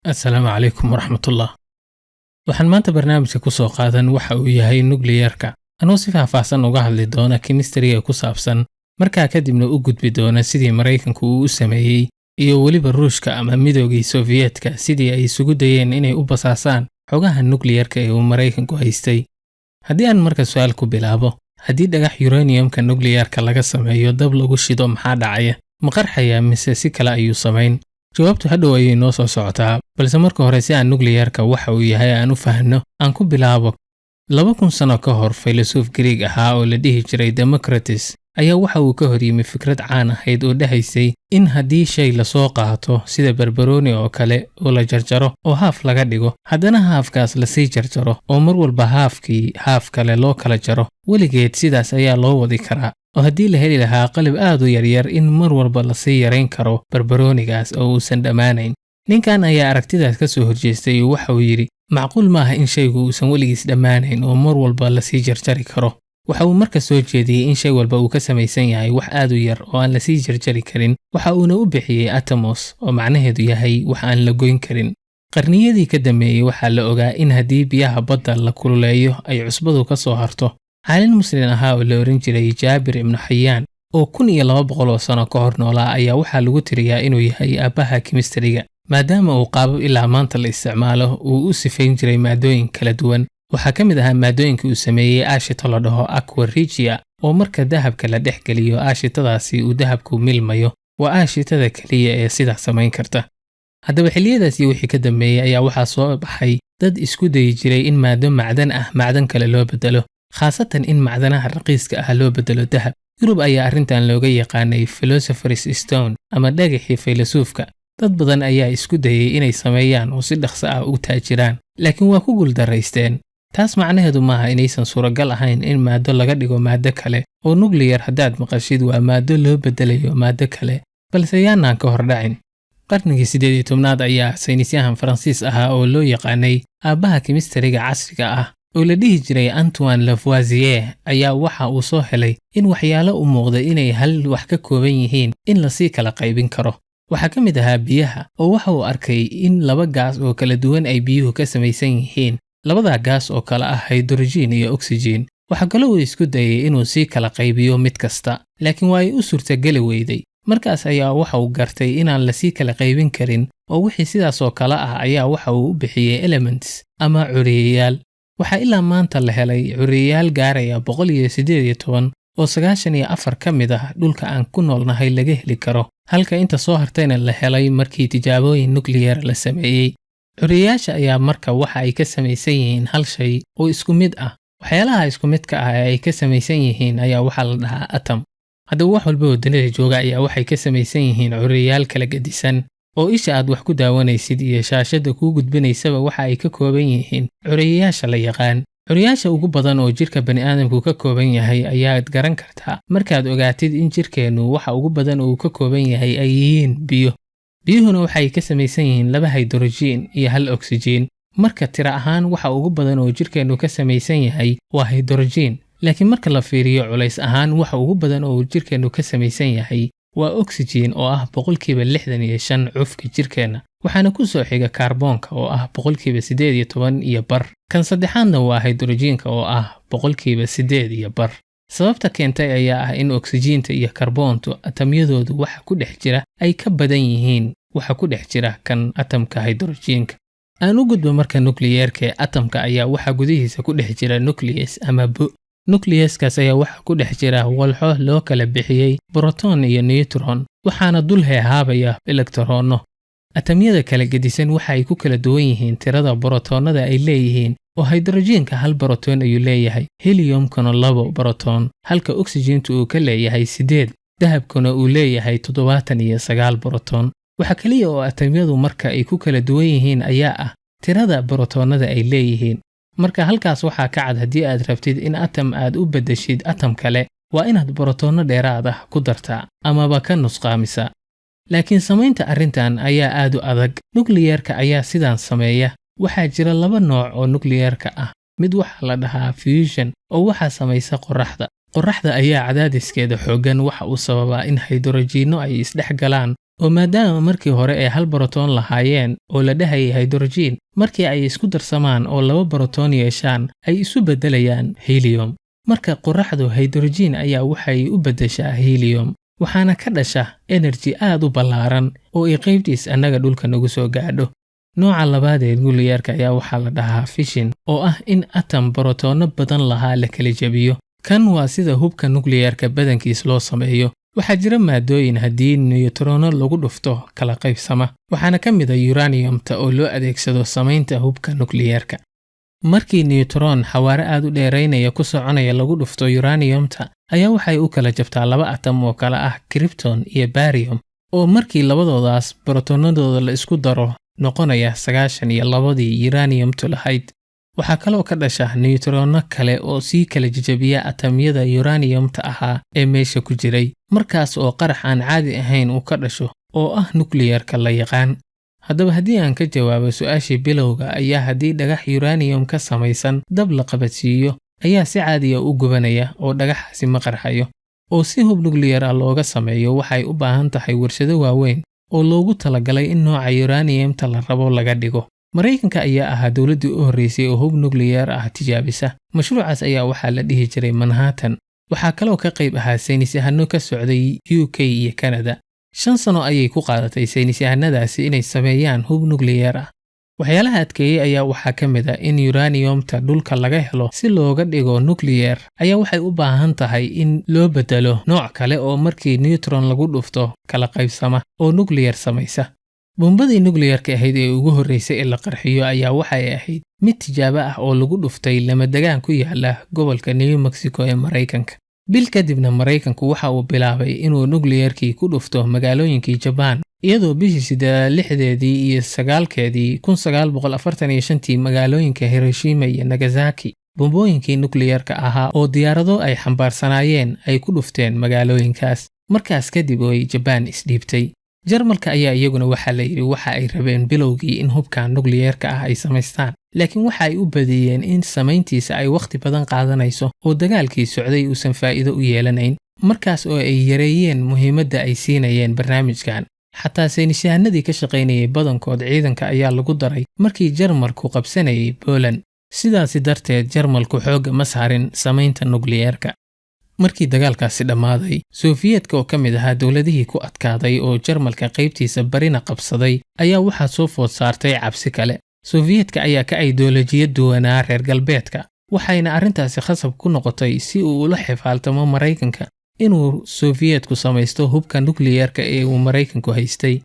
السلام عليكم ورحمة الله. waxaan maanta barnaamijka ku soo qaadan waxa uu yahay nuclearka anoo si faahfaahsan uga hadli doona chemistry ku saabsan markaa kadibna u gudbi doona sidii Mareykanku uu u sameeyay iyo waliba Ruushka ama Midowgii Sovietka sidii ay isugu dayeen inay u basaasaan xogaha nuclearka ee uu Mareykanku haystay. haddii aan marka su'aal ku bilaabo, haddii dhagax uraniumka nuclearka laga sameeyo dab lagu shido maxaa dhacaya? ma qarxaya mise si kale ayuu samayn? jawaabtu hadhow ayay noo soo socotaa, balse marka hore si aan nuclearka waxa uu yahay aan u fahanno, aan ku bilaabo 2000 sano ka hor filosof Greek ahaa oo la dhihi jiray Democritus ayaa waxa uu ka hor yimi fikrad caan ahayd oo dhahaysay in haddii shay la soo qaato sida barbarooni oo kale oo la jarjaro oo haaf laga dhigo, haddana haafkaas la sii jarjaro oo mar walba haaf kale loo kala jaro, weligeed sidaas ayaa loo wadi karaa. oo haddii la heli lahaa qalab aad u yaryar in mar walba la sii yareyn karo barbaroonigaas oo uusan dhammaanayn. ninkan ayaa aragtidaas ka soo horjeestay oo waxa uu yiri macquul maaha in shaygu uusan weligiis dhammaanayn oo mar walba la sii jarjari karo. waxa uu marka soo jeediyay in shay walba uu ka samaysan yahay wax aad u yar oo aan la sii jarjari karin, waxa uuna u bixiyay atomos oo macnaheedu yahay wax aan la goyn karin. qarniyadii ka dambeeyay waxaa la ogaa in haddii biyaha badda la kululeeyo ay cusbadu ka soo harto. caalin muslim ahaa oo la oran jiray Jaabir ibn Xayaan oo 1200 sano ka hor noolaa ayaa waxaa lagu tiriyaa inuu yahay aabbaha chemistryga, maadaama uu qaabab ilaa maanta la isticmaalo uu u sifayn jiray maadooyin kala duwan. waxaa ka mid ahaa maadooyinkii uu sameeyey aashito la dhaho aqua regia oo marka dahabka la dhex geliyo aashitadaasi uu dahabku milmayo, waa aashitada kaliya ee sidaas samayn karta. haddaba xilliyadaasi wixii ka dambeeyay ayaa waxaa soo baxay dad isku dayi jiray in maado macdan ah macdan kale loo bedelo, khaasatan in macdanaha raqiiska ah loo bedelo dahab. Yurub ayaa arrintan looga yaqaanay Philosopher's Stone ama dhagaxii filosoofka. dad badan ayaa isku dayay inay sameeyaan oo si dhaqso ah u taajiraan, laakiin waa ku guuldareysteen. taas macnaheedu maaha inaysan suuragal ahayn in maado laga dhigo maado kale oo nuclear haddaad maqashid waa maado loo bedelayo maado kale, balse yaanaan ka hor dhacin. qarnigii 18aad ayaa saynisyahan Faransiis ahaa oo loo yaqaanay aabbaha chemistryga casriga ah oo la dhihi jiray Antoine Lavoisier ayaa waxa uu soo helay in waxyaalo u muuqda inay hal wax ka kooban yihiin in la sii kala qaybin karo. waxaa ka mid ahaa biyaha oo waxa uu arkay in laba gaas oo kala duwan ay biyuhu ka samaysan yihiin, labada gaas oo kala ah hydrogen iyo oxygen. waxa kale uu isku dayay inuu sii kala qaybiyo mid kasta, laakiin waa ay u suurtagali weyday. markaas ayaa waxa uu gartay inaan la sii kala qaybin karin oo wixii sidaas oo kala ah ayaa waxa uu u bixiyay elements ama curiyayaal. waxaa ilaa maanta la helay curiyayaal gaaraya 118 oo 94 ka mid ah dhulka aan ku noolnahay laga heli karo, halka inta soo hartayna la helay markii tijaabooyin nuclear la sameeyay. curiyayaasha ayaa marka waxa ay ka samaysan yihiin hal shay oo isku mid ah. waxyaalaha isku midka ah ee ay ka samaysan yihiin ayaa waxaa la dhahaa atom. haddaba wax walba oo dunida jooga ayaa waxay ka samaysan yihiin curiyayaal kala gedisan oo isha aad wax ku daawanaysid iyo shaashada kuu gudbinaysaba waxa ay ka kooban yihiin curiyayaasha la yaqaan. curiyayaasha ugu badan oo jirka bani'aadamku ka kooban yahay ayaad garan kartaa markaad ogaatid in jirkeennu waxa ugu badan uu ka kooban yahay ay yihiin biyo. biyuhuna waxay ka samaysan yihiin 2 hydrogen iyo 1 oxygen. marka tira ahaan waxa ugu badan oo jirkeennu ka samaysan yahay waa hydrogen, laakiin marka la fiiriyo culays ahaan waxa ugu badan oo jirkeennu ka samaysan yahay waa oxygen oo ah 65% cufka jirkeenna, waxaana ku soo xiga kaarboonka oo ah 18% iyo bar. kan saddexaadna waa hydrogenka oo ah 8% sababta keentay ayaa ah in oxygenta iyo kaarboontu atamyadoodu waxa ku dhex jira ay ka badan yihiin waxa ku dhex jira kan atomka hydrogenka. aan u gudbo marka nuclearka atomka ayaa waxa gudihiisa ku dhex jira nucleus ama nucleuskaas ayaa waxa ku dhex jira walxo loo kala bixiyay proton iyo neutron, waxaana dul heehaabaya elektaroonno. atamyada kala gedisan waxa ay ku kala duwan yihiin tirada protonada ay leeyihiin, oo hydrogenka 1 proton ayuu leeyahay, heliumkuna 2 proton, halka oxygentu uu ka leeyahay 8, dahabkuna uu leeyahay 79 proton. waxa kaliya oo atamyadu marka ay ku kala duwan yihiin ayaa ah tirada protonada ay leeyihiin. marka halkaas waxaa ka cad haddii aad rabtid in atom aad u bedeshid atom kale waa inaad protonno dheeraad ah ku dartaa amaba ka nusqaamisa. laakiin samaynta arrintan ayaa aad u adag. nuclearka ayaa sidaan sameeya. waxaa jira 2 nooc oo nuclearka ah. mid waxa la dhahaa fusion oo waxa samaysa qorraxda. qorraxda ayaa cadaadiskeeda xooggan waxa uu sababaa in hydrogenno ay isdhex galaan oo maadaama markii hore ay hal borotoon lahaayeen oo la dhahayay hydrogen, markii ay isku darsamaan oo laba borotoon yeeshaan ay isu beddelayaan helium. marka qorraxdu hydrogen ayaa waxay u beddeshaa helium, waxaana ka dhasha energy aad u ballaaran oo ay qaybtiis annaga dhulka nagu soo gaadho. nooca labaad ee nuclearka ayaa waxaa la dhahaa fission, oo ah in atom borotoonno badan lahaa la kala jabiyo. kan waa sida hubka nuclearka badankiis loo sameeyo. waxaa jira maadooyin haddii niyutroonno lagu dhufto kala qaybsama, waxaana ka mid ah uraniumta oo loo adeegsado samaynta hubka nuclearka. markii niyutroon xawaare aad u dheeraynaya ku soconaya lagu dhufto uraniumta, ayaa waxay u kala jabtaa laba atom oo kala ah krypton iyo barium, oo markii labadoodaas borotoonadooda la isku daro noqonaya 92 uraniumtu lahayd. waxaa kaloo ka dhasha niyutroonno kale oo sii kala jajabiya atomyada uraniumta ahaa ee meesha ku jiray, markaas oo qarax aan caadi ahayn uu ka dhasho oo ah nuclearka la yaqaan. haddaba haddii aan ka jawaabo su'aashii bilowga ayaa haddii dhagax uranium ka samaysan dab la qabadsiiyo ayaa si caadiya u gubanaya oo dhagaxaasi ma qarxayo. oo si hub nuclear ah looga sameeyo waxay u baahan tahay warshado waaweyn oo loogu talagalay in nooca uraniumta la rabo laga dhigo. Mareykanka ayaa ahaa dawladdii u horreysay oo hub nuclear ah tijaabisa. mashruucaas ayaa waxaa la dhihi jiray Manhattan. waxaa kaloo ka qayb ahaa saynisyahano ka socday UK iyo Canada. 5 sano ayay ku qaadatay saynisyahanadaasi inay sameeyaan hub nuclear ah. waxyaalaha adkeeyay ayaa waxaa ka mid ah in uraniumta dhulka laga helo si looga dhigo nuclear ayaa waxay u baahan tahay in loo bedelo nooc kale oo markii neutron lagu dhufto kala qaybsama oo nuclear samaysa. bombadii nuclearka ahayd ee ugu horreysay ee la qarxiyo ayaa waxay ahayd mid tijaabo ah oo lagu dhuftay lamadegaan ku yaala gobolka New Mexico ee Mareykanka. bil kadibna Mareykanku waxa uu bilaabay inuu nuclearkii ku dhufto magaalooyinkii Japan, iyadoo bishii 6 iyo 9 1945 magaalooyinka Hiroshima iyo Nagasaki bombooyinkii nuclearka ahaa oo diyaarado ay xambaarsanaayeen ay ku dhufteen magaalooyinkaas. markaas kadib oo Japan isdhiibtay. Jarmalka ayaa iyaguna waxa la yiri waxa ay rabeen bilowgii in hubka nuclearka ah ay samaystaan, laakiin waxa ay u badiyeen in samayntiisa ay waqti badan qaadanayso oo dagaalkii socday uusan faa'iido u yeelanayn. markaas oo ay yareeyeen muhiimadda ay siinayeen barnaamijkan. xataa saynisyahanadii ka shaqaynayay badankood ciidanka ayaa lagu daray markii Jarmalku qabsanayay Poland. sidaas darteed Jarmalku xooga ma saarin samaynta nuclearka. markii dagaalkaasi dhammaaday, Sofiyeetka oo ka mid ahaa dawladihii ku adkaaday oo Jarmalka qaybtiisa barina qabsaday ayaa waxaa soo food saartay cabsi kale. Sofiyeetka ayaa ka ideolojiyad duwanaa reer galbeedka, waxayna arrintaasi khasab ku noqotay si uu ula xifaaltamo Mareykanka inuu Sofiyeetku samaysto hubka nuclearka ee uu Mareykanku haystay.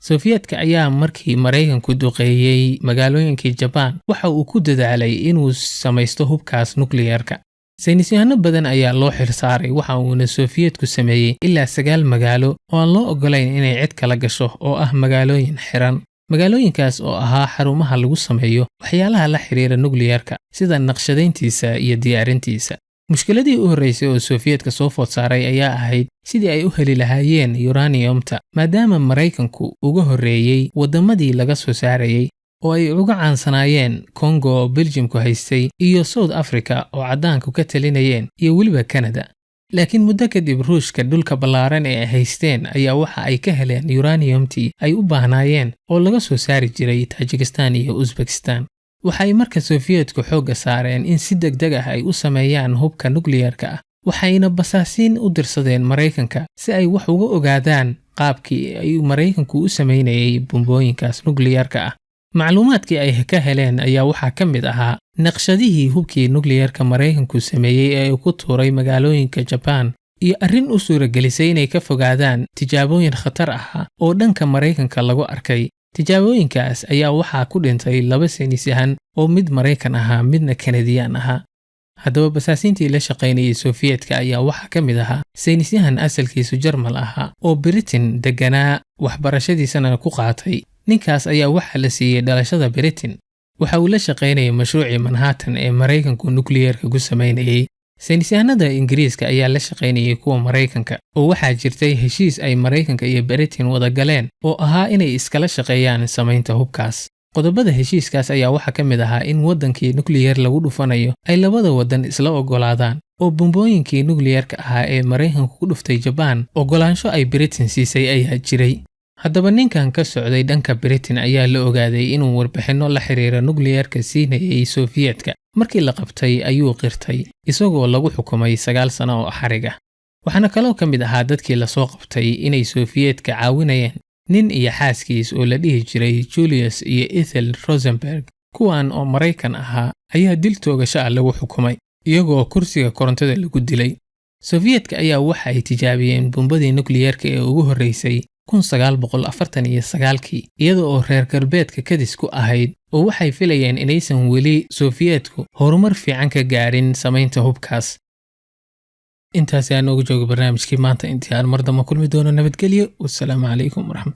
Sofiyeetka ayaa markii Mareykanku duqeeyay magaalooyinkii Japan waxa uu ku dadaalay inuu samaysto hubkaas nuclearka. saynisyahano badan ayaa loo xirsaaray waxa uuna Sofiyeetku sameeyay ilaa 9 magaalo oo aan loo ogolayn inay cid kala gasho oo ah magaalooyin xiran. magaalooyinkaas oo ahaa xarumaha lagu sameeyo waxyaalaha la xiriira nuclearka sida naqshadayntiisa iyo diyaarintiisa. mushkiladii u horreysay oo Sofiyeetka soo food saaray ayaa ahayd sidii ay u heli lahaayeen uraniumta, maadaama Mareykanku uga horreeyay wadamadii laga soo saarayay oo ay uga caansanaayeen Congo oo Belgiumku haystay iyo South Africa oo caddaanku ka talinayeen iyo weliba Canada. laakiin muddo kadib Ruushka dhulka ballaaran ee ay haysteen ayaa waxa ay ka heleen uraniumtii ay u baahnaayeen oo laga soo saari jiray Tajikistan iyo Uzbekistan. waxay marka Sofiyeetku xooga saareen in si degdeg ah ay u sameeyaan hubka nuclearka ah, waxayna basaasiin u dirsadeen Mareykanka si ay wax uga ogaadaan qaabkii ay Mareykanku u sameynayay bombooyinkaas nuclearka ah. macluumaadkii ay ka heleen ayaa waxaa ka mid ahaa naqshadihii hubkii nuclearka Mareykanku sameeyay ee uu ku tuuray magaalooyinka Japan iyo arrin u suuragelisay inay ka fogaadaan tijaabooyin khatar ah oo dhanka Mareykanka lagu arkay. tijaabooyinkaas ayaa waxaa ku dhintay 2 saynisyahan oo mid Mareykan ahaa midna Canadian ahaa. haddaba basaasiintii la shaqaynayay Sofiyeetka ayaa waxaa ka mid ahaa saynisyahan asalkiisu Jarmal ahaa oo Britain deganaa waxbarashadiisana ku qaatay. ninkaas ayaa waxaa la siiyey dhalashada Britain. waxa uu la shaqaynayay mashruucii Manhattan ee Mareykanku nuclearka ku sameynayay. saynisyahanada Ingiriiska ayaa la shaqaynayay kuwa Mareykanka oo waxaa jirtay heshiis ay Mareykanka iyo Britain wada galeen oo ahaa inay iskala shaqeeyaan samaynta hubkaas. qodobada heshiiskaas ayaa waxaa ka mid ahaa in wadankii nuclear lagu dhufanayo ay labada wadan isla ogolaadaan oo bombooyinkii nuclearka ahaa ee Mareykanku ku dhuftay Japan ogolaansho ay Britain siisay ayaa jiray. haddaba ninkan ka socday dhanka Britain ayaa la ogaaday inuu warbixinno la xiriira nukliyeerka siinayay Sofiyeetka. Markii la qabtay ayuu qirtay isagoo lagu xukumay 9 sano oo xariga. waxaana kaloo ka mid ahaa dadkii la soo qabtay inay Sofiyeetka caawinayeen nin iyo xaaskiis oo la dhihi jiray Julius iyo Ethel Rosenberg. kuwaan oo Maraykan ahaa ayaa dil toogasho ah lagu xukumay iyagoo kursiga korontada lagu dilay. Sofiyeetka ayaa waxa ay tijaabiyeen bombadii nukliyeerka ee ugu horreysay 1949 iyadoo oo reer galbeedka kadis ku ahayd oo waxay filayeen inaysan weli Sofiyeetku horumar fiican ka gaarin samaynta hubkaas. intaas ayaa noogu jooga barnaamijkii maanta. intii aan mar dambe kulmi doono nabadgelyo. wassalaamu calaykum waraxmatullahi